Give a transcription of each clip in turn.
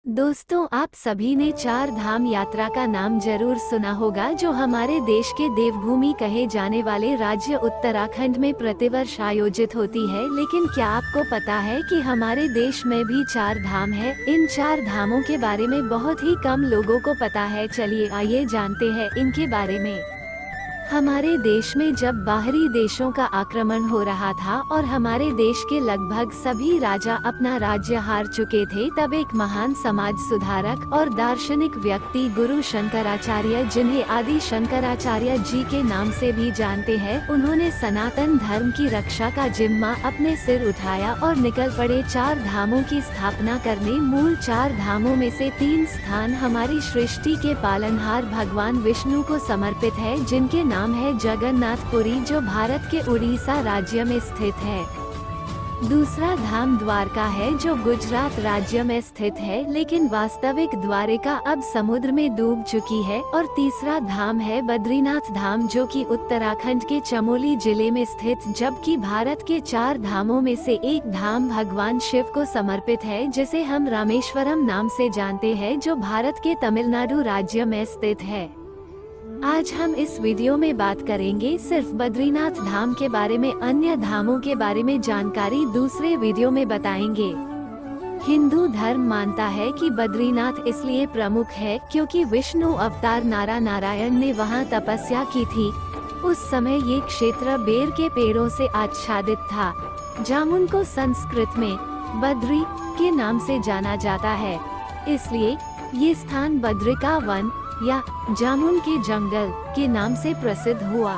दोस्तों, आप सभी ने चार धाम यात्रा का नाम जरूर सुना होगा, जो हमारे देश के देवभूमि कहे जाने वाले राज्य उत्तराखंड में प्रतिवर्ष आयोजित होती है। लेकिन क्या आपको पता है कि हमारे देश में भी चार धाम है? इन चार धामों के बारे में बहुत ही कम लोगों को पता है। चलिए आइए जानते हैं इनके बारे में। हमारे देश में जब बाहरी देशों का आक्रमण हो रहा था और हमारे देश के लगभग सभी राजा अपना राज्य हार चुके थे, तब एक महान समाज सुधारक और दार्शनिक व्यक्ति गुरु शंकराचार्य, जिन्हें आदि शंकराचार्य जी के नाम से भी जानते हैं, उन्होंने सनातन धर्म की रक्षा का जिम्मा अपने सिर उठाया और निकल पड़े चार धामों की स्थापना करने। मूल चार धामों में से 3 स्थान हमारी सृष्टि के पालनहार भगवान विष्णु को समर्पित है, जिनके नाम है जगन्नाथपुरी, जो भारत के उड़ीसा राज्य में स्थित है। दूसरा धाम द्वारका है, जो गुजरात राज्य में स्थित है, लेकिन वास्तविक द्वारिका अब समुद्र में डूब चुकी है। और तीसरा धाम है बद्रीनाथ धाम, जो कि उत्तराखंड के चमोली जिले में स्थित, जबकि भारत के 4 धामों में से एक धाम भगवान शिव को समर्पित है, जिसे हम रामेश्वरम नाम से जानते हैं, जो भारत के तमिलनाडु राज्य में स्थित है। आज हम इस वीडियो में बात करेंगे सिर्फ बद्रीनाथ धाम के बारे में, अन्य धामों के बारे में जानकारी दूसरे वीडियो में बताएंगे। हिंदू धर्म मानता है कि बद्रीनाथ इसलिए प्रमुख है क्योंकि विष्णु अवतार नारायण ने वहां तपस्या की थी। उस समय ये क्षेत्र बेर के पेड़ों से आच्छादित था। जामुन को संस्कृत में बद्री के नाम से जाना जाता है, इसलिए ये स्थान बद्रिका वन या जामुन के जंगल के नाम से प्रसिद्ध हुआ।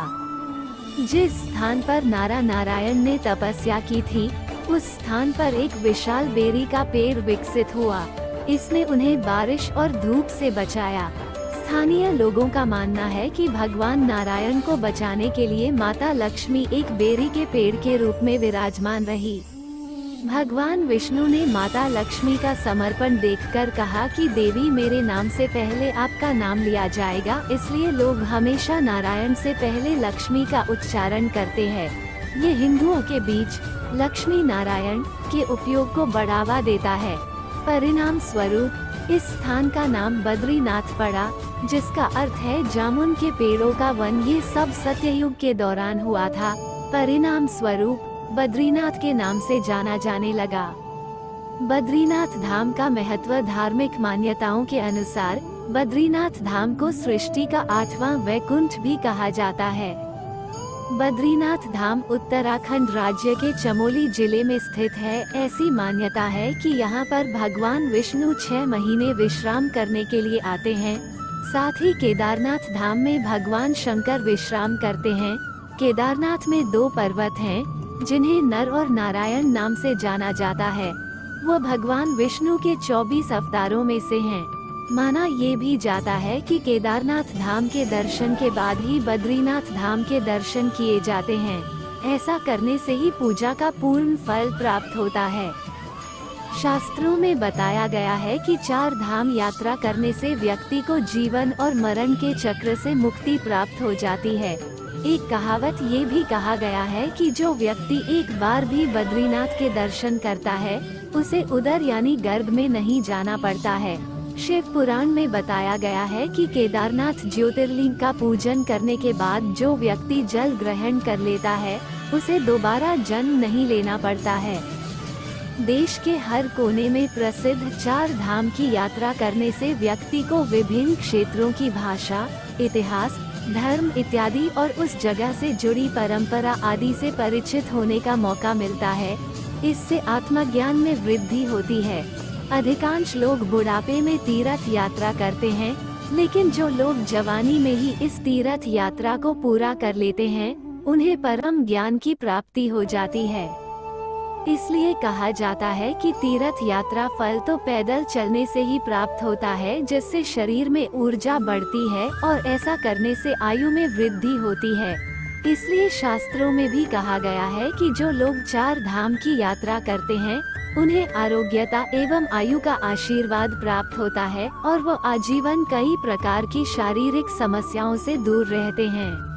जिस स्थान पर नारायण ने तपस्या की थी, उस स्थान पर एक विशाल बेरी का पेड़ विकसित हुआ। इसने उन्हें बारिश और धूप से बचाया। स्थानीय लोगों का मानना है कि भगवान नारायण को बचाने के लिए माता लक्ष्मी एक बेरी के पेड़ के रूप में विराजमान रही। भगवान विष्णु ने माता लक्ष्मी का समर्पण देखकर कहा कि देवी, मेरे नाम से पहले आपका नाम लिया जाएगा, इसलिए लोग हमेशा नारायण से पहले लक्ष्मी का उच्चारण करते हैं। ये हिंदुओं के बीच लक्ष्मी नारायण के उपयोग को बढ़ावा देता है। परिणाम स्वरूप इस स्थान का नाम बद्रीनाथ पड़ा, जिसका अर्थ है जामुन के पेड़ों का वन। ये सब सत्ययुग के दौरान हुआ था। परिणाम स्वरूप बद्रीनाथ के नाम से जाना जाने लगा। बद्रीनाथ धाम का महत्व धार्मिक मान्यताओं के अनुसार बद्रीनाथ धाम को सृष्टि का 8वां वैकुंठ भी कहा जाता है। बद्रीनाथ धाम उत्तराखंड राज्य के चमोली जिले में स्थित है। ऐसी मान्यता है कि यहाँ पर भगवान विष्णु 6 महीने विश्राम करने के लिए आते हैं। साथ ही केदारनाथ धाम में भगवान शंकर विश्राम करते हैं। केदारनाथ में 2 पर्वत हैं, जिन्हें नर और नारायण नाम से जाना जाता है। वो भगवान विष्णु के 24 अवतारों में से हैं। माना ये भी जाता है कि केदारनाथ धाम के दर्शन के बाद ही बद्रीनाथ धाम के दर्शन किए जाते हैं। ऐसा करने से ही पूजा का पूर्ण फल प्राप्त होता है। शास्त्रों में बताया गया है कि 4 धाम यात्रा करने से व्यक्ति को जीवन और मरण के चक्र से मुक्ति प्राप्त हो जाती है। एक कहावत ये भी कहा गया है कि जो व्यक्ति एक बार भी बद्रीनाथ के दर्शन करता है, उसे उदर यानी गर्भ में नहीं जाना पड़ता है। शिव पुराण में बताया गया है कि केदारनाथ ज्योतिर्लिंग का पूजन करने के बाद जो व्यक्ति जल ग्रहण कर लेता है, उसे दोबारा जन्म नहीं लेना पड़ता है। देश के हर कोने में प्रसिद्ध 4 धाम की यात्रा करने से व्यक्ति को विभिन्न क्षेत्रों की भाषा, इतिहास, धर्म इत्यादि और उस जगह से जुड़ी परंपरा आदि से परिचित होने का मौका मिलता है। इससे आत्मज्ञान में वृद्धि होती है। अधिकांश लोग बुढ़ापे में तीर्थ यात्रा करते हैं, लेकिन जो लोग जवानी में ही इस तीर्थ यात्रा को पूरा कर लेते हैं, उन्हें परम ज्ञान की प्राप्ति हो जाती है। इसलिए कहा जाता है कि तीर्थ यात्रा फल तो पैदल चलने से ही प्राप्त होता है, जिससे शरीर में ऊर्जा बढ़ती है और ऐसा करने से आयु में वृद्धि होती है। इसलिए शास्त्रों में भी कहा गया है कि जो लोग 4 धाम की यात्रा करते हैं, उन्हें आरोग्यता एवं आयु का आशीर्वाद प्राप्त होता है और वो आजीवन कई प्रकार की शारीरिक समस्याओं से दूर रहते हैं।